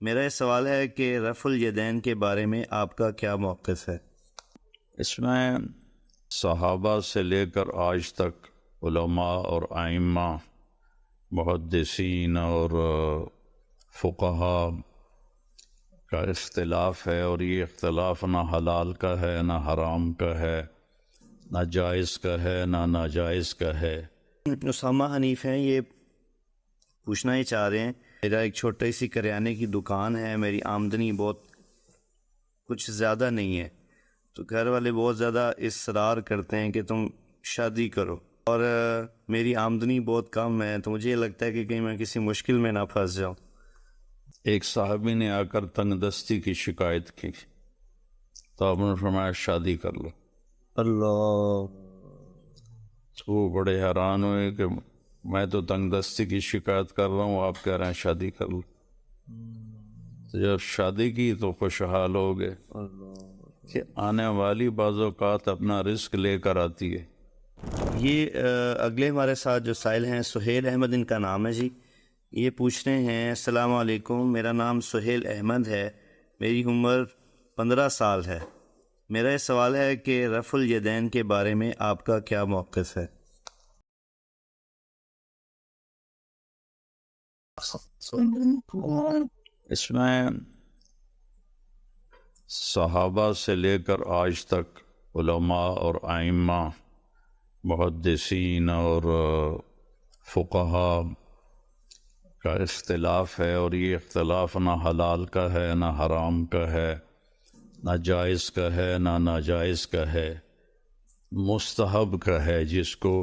میرا یہ سوال ہے کہ رفع الیدین کے بارے میں آپ کا کیا موقف ہے؟ اس میں صحابہ سے لے کر آج تک علماء اور ائمہ، محدثین اور فقہا کا اختلاف ہے، اور یہ اختلاف نہ حلال کا ہے، نہ حرام کا ہے، نہ جائز کا ہے، نہ ناجائز کا ہے۔ اسامہ حنیف ہیں، یہ پوچھنا ہی چاہ رہے ہیں، میرا ایک چھوٹی سی کریانے کی دکان ہے، میری آمدنی بہت کچھ زیادہ نہیں ہے، تو گھر والے بہت زیادہ اصرار کرتے ہیں کہ تم شادی کرو، اور میری آمدنی بہت کم ہے، تو مجھے یہ لگتا ہے کہ کہیں میں کسی مشکل میں نہ پھنس جاؤں۔ ایک صحابی نے آ کر تنگ دستی کی شکایت کی تو آپ نے فرمایا شادی کر لو۔ اللہ، تو وہ بڑے حیران ہوئے کہ میں تو تنگ دستی کی شکایت کر رہا ہوں، آپ کہہ رہے ہیں شادی کر لو۔ تو جب شادی کی تو خوشحال ہو گئے کہ آنے والی بعض اوقات اپنا رزق لے کر آتی ہے۔ یہ اگلے ہمارے ساتھ جو سائل ہیں سہیل احمد ان کا نام ہے جی، یہ پوچھ رہے ہیں السلام علیکم، میرا نام سہیل احمد ہے، میری عمر 15 سال ہے، میرا یہ سوال ہے کہ رفع الیدین کے بارے میں آپ کا کیا موقف ہے؟ اس میں صحابہ سے لے کر آج تک علماء اور ائمہ، محدثین اور فقہا کا اختلاف ہے، اور یہ اختلاف نہ حلال کا ہے، نہ حرام کا ہے، نہ جائز کا ہے، نہ ناجائز کا ہے، مستحب کا ہے، جس کو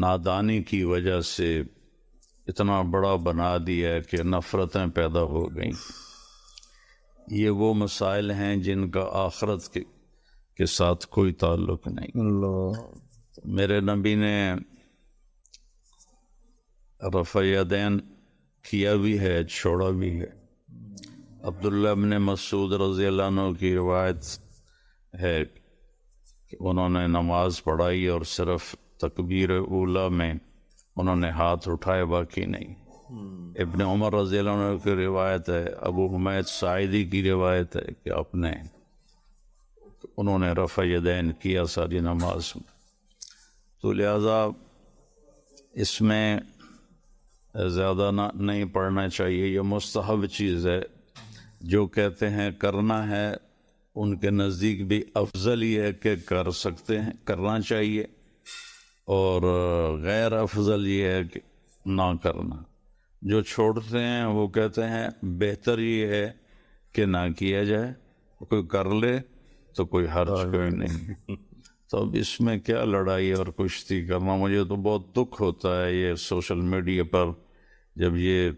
نادانی کی وجہ سے اتنا بڑا بنا دیا ہے کہ نفرتیں پیدا ہو گئیں۔ یہ وہ مسائل ہیں جن کا آخرت کے ساتھ کوئی تعلق نہیں۔ اللہ، میرے نبی نے رفع یدین کیا بھی ہے، چھوڑا بھی ہے۔ عبداللہ بن مسعود رضی اللہ عنہ کی روایت ہے کہ انہوں نے نماز پڑھائی اور صرف تکبیر اولیٰ میں انہوں نے ہاتھ اٹھائے، باقی نہیں۔ ابن عمر رضی اللہ عنہ کی روایت ہے، ابو حمید ساعدی کی روایت ہے کہ انہوں نے رفع یدین کیا ساری نماز میں۔ تو لہذا اس میں زیادہ نہیں پڑھنا چاہیے، یہ مستحب چیز ہے۔ جو کہتے ہیں کرنا ہے ان کے نزدیک بھی افضل یہ ہے کہ کر سکتے ہیں، کرنا چاہیے، اور غیر افضل یہ ہے کہ نہ کرنا۔ جو چھوڑتے ہیں وہ کہتے ہیں بہتر یہ ہے کہ نہ کیا جائے، کوئی کر لے تو کوئی حرج کوئی نہیں۔ تو اب اس میں کیا لڑائی اور کشتی کرنا؟ مجھے تو بہت دکھ ہوتا ہے یہ سوشل میڈیا پر جب یہ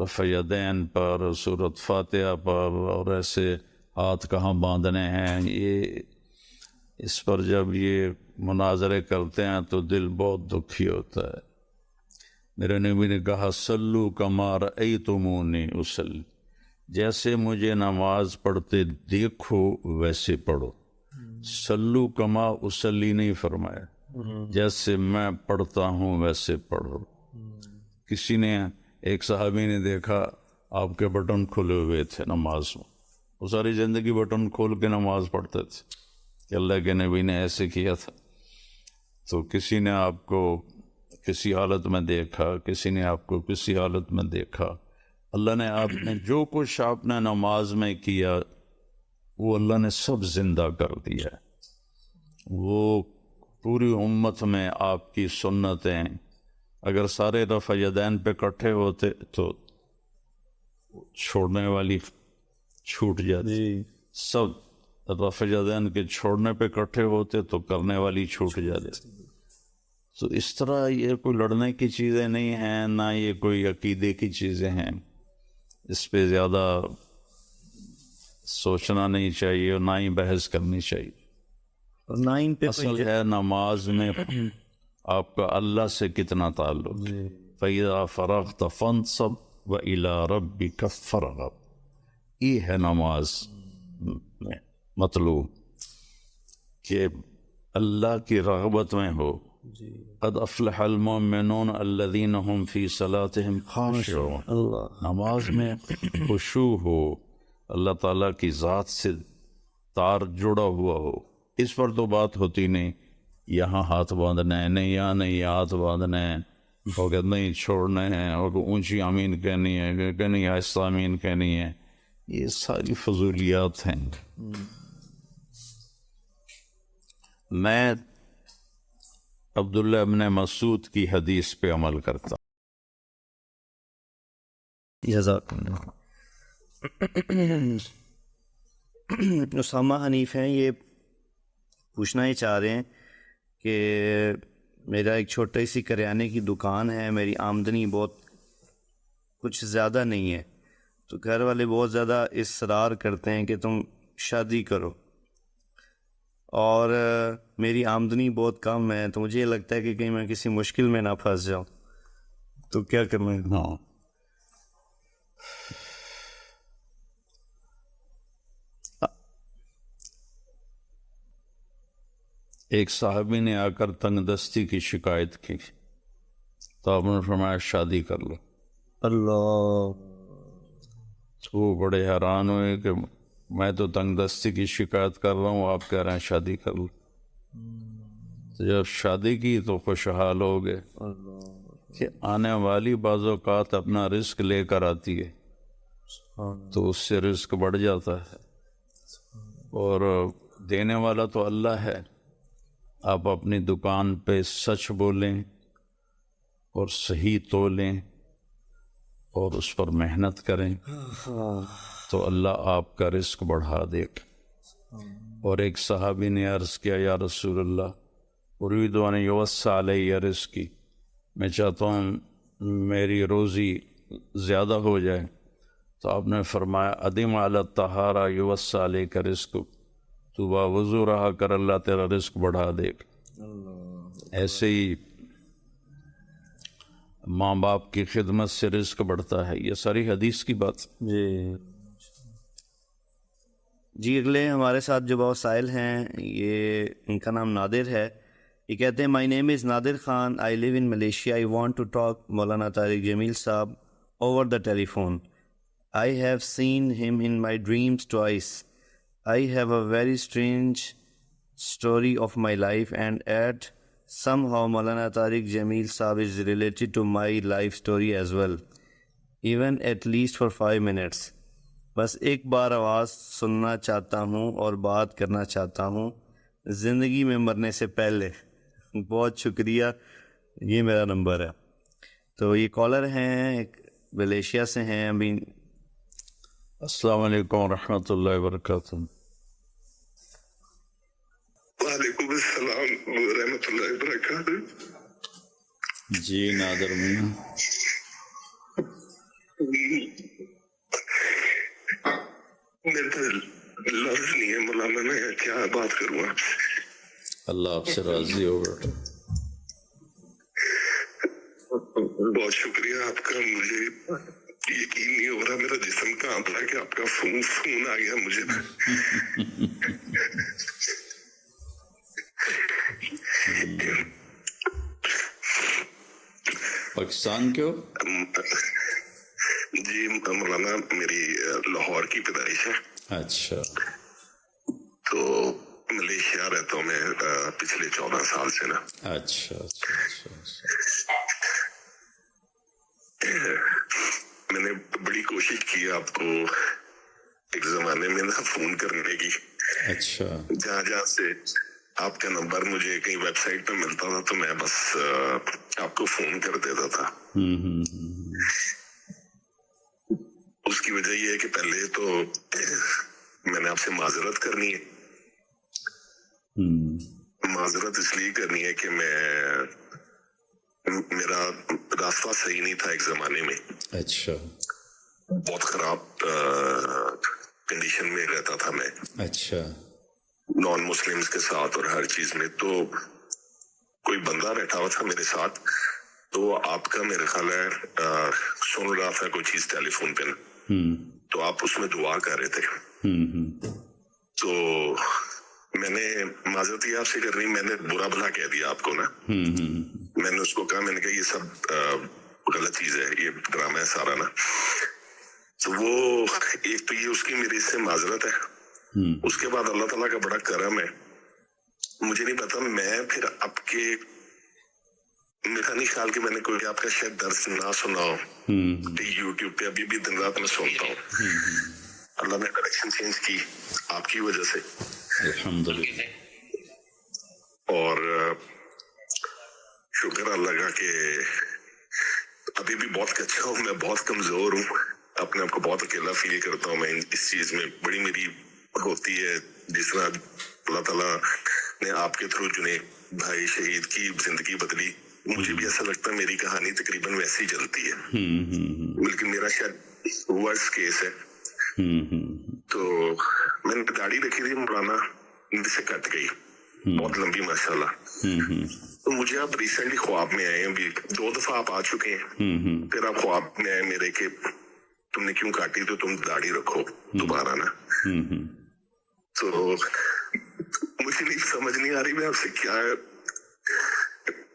رفع یدین پر، سورۃ فاتحہ پر، اور ایسے ہاتھ کہاں باندھنے ہیں، یہ اس پر جب یہ مناظرے کرتے ہیں تو دل بہت دکھی ہوتا ہے۔ میرے نبی نے کہا صلو کما رأیتمونی اصلی، جیسے مجھے نماز پڑھتے دیکھو ویسے پڑھو۔ صلو کما اصلی نہیں فرمایا، جیسے میں پڑھتا ہوں ویسے پڑھو۔ کسی نے، ایک صحابی نے دیکھا آپ کے بٹن کھلے ہوئے تھے نماز میں، وہ ساری زندگی بٹن کھول کے نماز پڑھتے تھے کہ اللہ کے نبی نے ایسے کیا تھا۔ تو کسی نے آپ کو کسی حالت میں دیکھا، کسی نے آپ کو کسی حالت میں دیکھا۔ اللہ نے آپ نے جو کچھ آپ نے نماز میں کیا وہ اللہ نے سب زندہ کر دیا ہے۔ وہ پوری امت میں آپ کی سنتیں اگر سارے رفع یدین پہ اکٹھے ہوتے تو چھوڑنے والی چھوٹ جاتی، سب رفع یدین کے چھوڑنے پہ اکٹھے ہوتے تو کرنے والی چھوٹ جاتی۔ تو اس طرح یہ کوئی لڑنے کی چیزیں نہیں ہیں، نہ یہ کوئی عقیدے کی چیزیں ہیں، اس پہ زیادہ سوچنا نہیں چاہیے اور نہ ہی بحث کرنی چاہیے۔ نہ ان پہ اصل ہے نماز میں آپ کا اللہ سے کتنا تعلق ہے۔ فَإِذَا فَرَغْتَ فَانْصَبْ وَإِلَىٰ رَبِّكَ فَارْغَب، یہ ہے نماز میں مطلوب کہ اللہ کی رغبت میں ہو، قد افلح المؤمنون الذین هم فی صلاتهم خاشعون. اللہ نماز میں خشوع ہو، اللہ تعالیٰ کی ذات سے تار جڑا ہوا ہو، اس پر تو بات ہوتی نہیں، یہاں ہاتھ باندھنا ہے، نہیں یہاں نہیں ہاتھ باندھنا ہے، اور کہ نہیں چھوڑنا ہے، اور اونچی آمین کہنی ہے کہ نہیں آہستہ آمین کہنی ہے، یہ ساری فضولیات ہیں. میں عبداللہ ابن مسعود کی حدیث پہ عمل کرتا ہوں. جزاک اللہ. اسامہ حنیف ہیں، یہ پوچھنا ہی چاہ رہے ہیں کہ میرا ایک چھوٹی سی کریانے کی دکان ہے، میری آمدنی بہت کچھ زیادہ نہیں ہے، تو گھر والے بہت زیادہ اصرار کرتے ہیں کہ تم شادی کرو، اور میری آمدنی بہت کم ہے، تو مجھے یہ لگتا ہے کہ کہیں میں کسی مشکل میں نہ پھنس جاؤں، تو کیا کرنا ہے؟ ہاں، ایک صحابی نے آ کر تنگ دستی کی شکایت کی، تو آپ نے فرمایا شادی کر لو. اللہ. تو وہ بڑے حیران ہوئے کہ میں تو تنگ دستی کی شکایت کر رہا ہوں، آپ کہہ رہے ہیں شادی کر لو. تو جب شادی کی تو خوشحال ہو گئے کہ آنے والی بعض اوقات اپنا رزق لے کر آتی ہے تو اس سے رزق بڑھ جاتا ہے، اور دینے والا تو اللہ ہے. آپ اپنی دکان پہ سچ بولیں اور صحیح تولیں اور اس پر محنت کریں تو اللہ آپ کا رزق بڑھا دے گا. اور ایک صحابی نے عرض کیا یا رسول اللہ اريد ان يوسع علی رزقی، میں چاہتا ہوں میری روزی زیادہ ہو جائے، تو آپ نے فرمایا ادم علی الطہارہ یوسع علیک رزقک، تو باوضو رہا کر اللہ تیرا رزق بڑھا دے گا. ایسے ہی ماں باپ کی خدمت سے رزق بڑھتا ہے. یہ ساری حدیث کی بات. جی اگلے ہمارے ساتھ جو بہت سائل ہیں، یہ ان کا نام نادر ہے. یہ کہتے ہیں مائی نیم از نادر خان، آئی لیو in Malaysia, I want to talk مولانا طارق جمیل صاحب over the telephone. I have seen ہم ان مائی dreams twice. I have a very strange story of my life, and at somehow Maulana Tariq Jameel Saab is related to my life story as well, even at least for 5 minutes. بس ایک بار آواز سننا چاہتا ہوں اور بات کرنا چاہتا ہوں زندگی میں مرنے سے پہلے. بہت شکریہ، یہ میرا نمبر ہے. تو یہ کالر ہیں، ایک ملیشیا سے ہیں ابھی. السلام علیکم ورحمۃ اللہ وبرکاتہ. وعلیکم السلام ورحمۃ اللہ وبرکاتہ. جی نادر میاں. میرے پاس لفظ نہیں ہے مولانا، میں کیا بات کروں آپ سے. اللہ آپ سے راضی ہو بیٹا. بہت شکریہ آپ کا. مجھے یقین نہیں ہو رہا، میرا جسم کانپ رہا ہے کہ آپ کا فون آ گیا مجھے. پاکستان کیوں؟ جی مولانا میری لاہور کی پیدائش ہے. اچھا. تو ملیشیا رہتا ہوں میں پچھلے 14 سال سے نا. اچھا اچھا اچھا اچھا. میں نے بڑی کوشش کی آپ کو ایک زمانے میں نا فون کرنے کی. اچھا. جہاں جہاں سے آپ کا نمبر مجھے کہیں ویب سائٹ پہ ملتا تھا تو میں بس آپ کو فون کر دیتا تھا. اس کی وجہ یہ ہے کہ پہلے تو میں نے آپ سے معذرت کرنی ہے. معذرت اس لیے کرنی ہے کہ میرا راستہ صحیح نہیں تھا ایک زمانے میں. اچھا. بہت خراب کنڈیشن میں رہتا تھا میں. اچھا. نان مسلمز کے ساتھ اور ہر چیز میں. تو کوئی بندہ بیٹھا ہوا تھا میرے ساتھ، تو آپ کا میرے خیال ہے سن رہا تھا کوئی چیز ٹیلی فون پہ، تو آپ اس میں دعا کر رہے تھے. تو میں نے معذرت یہ آپ سے کر رہی، میں نے برا بھلا کہہ دیا آپ کو نا. میں نے اس کو کہا، میں نے کہا یہ سب غلط چیز ہے، یہ ڈرامہ ہے سارا نا. تو وہ ایک تو یہ اس کی میری سے معذرت ہے. اس کے بعد اللہ تعالیٰ کا بڑا کرم ہے. مجھے نہیں پتا، میں پھر آپ کے، میرا نہیں خیال کہ میں نے کوئی آپ کا شاید درس نہ سنا ہو یوٹیوب پہ. ابھی بھی دن رات میں سنتا ہوں. اللہ نے ڈائریکشن چینج کی آپ کی وجہ سے الحمدللہ. اور شکر اللہ کا کہ ابھی بھی بہت کچا ہوں، میں بہت کمزور ہوں، اپنے آپ کو بہت اکیلا فیل کرتا ہوں. میں اس چیز میں بڑی میری ہوتی ہے، جس طرح اللہ تعالیٰ نے آپ کے تھرو جنید بھائی شہید کی زندگی بدلی، مجھے بھی ایسا لگتا ہے میری کہانی تقریباً ویسے ہی چلتی ہے، بلکہ میرا شاید ورس کیس ہے. تو میں نے داڑھی رکھی تھی مولانا، سے کٹ گئی بہت لمبی ماشاءاللہ. تو مجھے آپ ریسنٹلی خواب میں آئے ہیں، ابھی 2 دفعہ آپ آ چکے ہیں، پھر آپ خواب میں آئے میرے کہ تم نے کیوں کاٹی، تو تم داڑھی رکھو دوبارہ نا. تو مجھے نہیں سمجھ نہیں آ رہی میں آپ سے کیا ہے.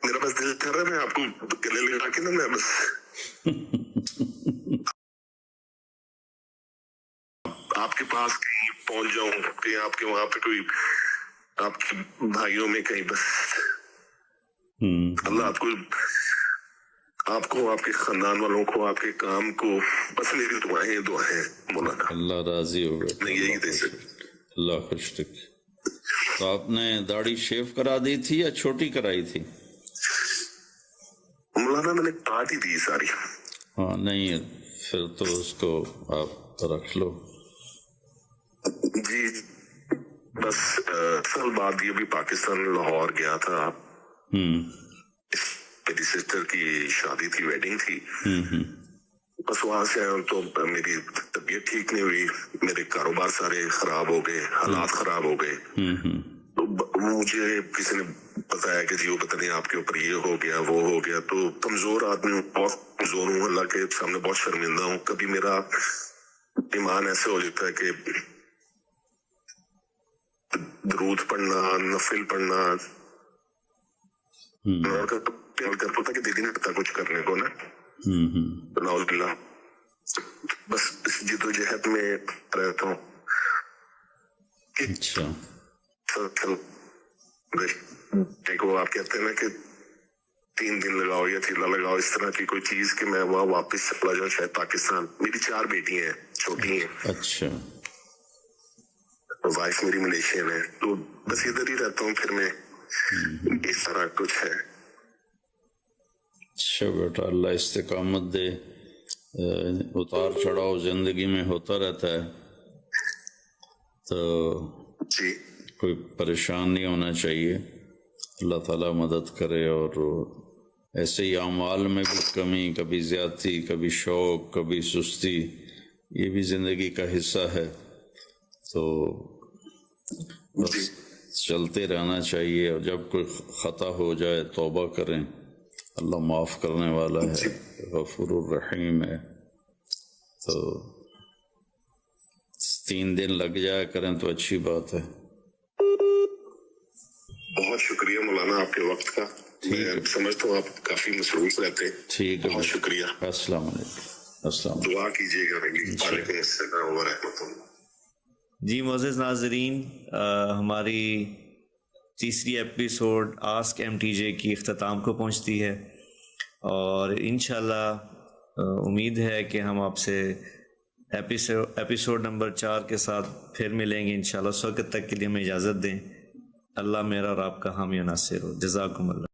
میرا بس دل کر رہا ہے میں آپ کو گلے لگا کے نا میں بس آپ کے پاس کہیں پہنچ جاؤں کہ آپ کے وہاں پہ کوئی آپ کے بھائیوں میں کہیں، بس اللہ آپ کو آپ کے خاندان والوں کو، آپ کے کام کو، بس میری دعائیں مولانا. اللہ راضی ہوگا. نہیں یہی دے سکتے. اللہ خوش رکھے. تو آپ نے داڑھی شیو کرا دی تھی یا چھوٹی کرائی تھی؟ مولانا میں نے کاٹ ہی دی ساری. ہاں نہیں، پھر تو اس کو آپ رکھ لو. جی بس سال بعد یہ بھی پاکستان لاہور گیا تھا. میری سسٹر کی شادی تھی، ویڈنگ تھی. بس وہاں سے تو میری طبیعت ٹھیک نہیں ہوئی، میرے کاروبار سارے خراب ہو گئے، حالات خراب ہو گئے. تو مجھے کسی نے بتایا کہ جی وہ پتہ نہیں آپ کے اوپر یہ ہو گیا وہ ہو گیا. تو کمزور آدمی ہوں، بہت کمزور ہوں، اللہ کے سامنے بہت شرمندہ ہوں. کبھی میرا ایمان ایسے ہو جاتا ہے کہ درود پڑھنا، نفل پڑھنا، پتا کہ دیدی نے پتا کچھ کرنے کو نا، نعوذ باللہ. بس اس جد و جہد میں رہتا ہوں. اچھا. وہ آپ کہتے ہیں نا کہ 3 دن لگاؤ یا تھیلا لگاؤ، اس طرح کی کوئی چیز کہ میں وہاں واپس چلا جاؤں شاید پاکستان. میری 4 بیٹی ہیں، چھوٹی ہیں. اچھا. وائف میری ملیشین ہے، تو بس ادھر ہی رہتا ہوں. پھر میں اس طرح کچھ ہے. اچھا بیٹا، اللہ استقامت دے. اتار چڑھاؤ زندگی میں ہوتا رہتا ہے، تو جی کوئی پریشان نہیں ہونا چاہیے. اللہ تعالیٰ مدد کرے. اور ایسے ہی اعمال میں بھی کمی، کبھی زیادتی، کبھی شوق، کبھی سستی، یہ بھی زندگی کا حصہ ہے. تو بس چلتے رہنا چاہیے. اور جب کوئی خطا ہو جائے توبہ کریں، اللہ معاف کرنے والا ہے، غفور الرحیم ہے. تو 3 دن لگ جایا کریں تو اچھی بات ہے. بہت شکریہ مولانا آپ کے وقت کا. میں سمجھتا ہوں آپ کافی مصروف رہتے. ٹھیک ہے، بہت شکریہ. السلام علیکم. السلام علیکم. دعا کیجیے گا. وعلیکم السلام ورحمۃ اللہ. جی معزز ناظرین، ہماری تیسری ایپیسوڈ آسک ایم ٹی جے کی اختتام کو پہنچتی ہے، اور انشاءاللہ امید ہے کہ ہم آپ سے ایپیسوڈ نمبر 4 کے ساتھ پھر ملیں گے انشاءاللہ. اس وقت تک کے لیے ہمیں اجازت دیں. اللہ میرا اور آپ کا حامی و ناصر ہو. جزاکم اللہ.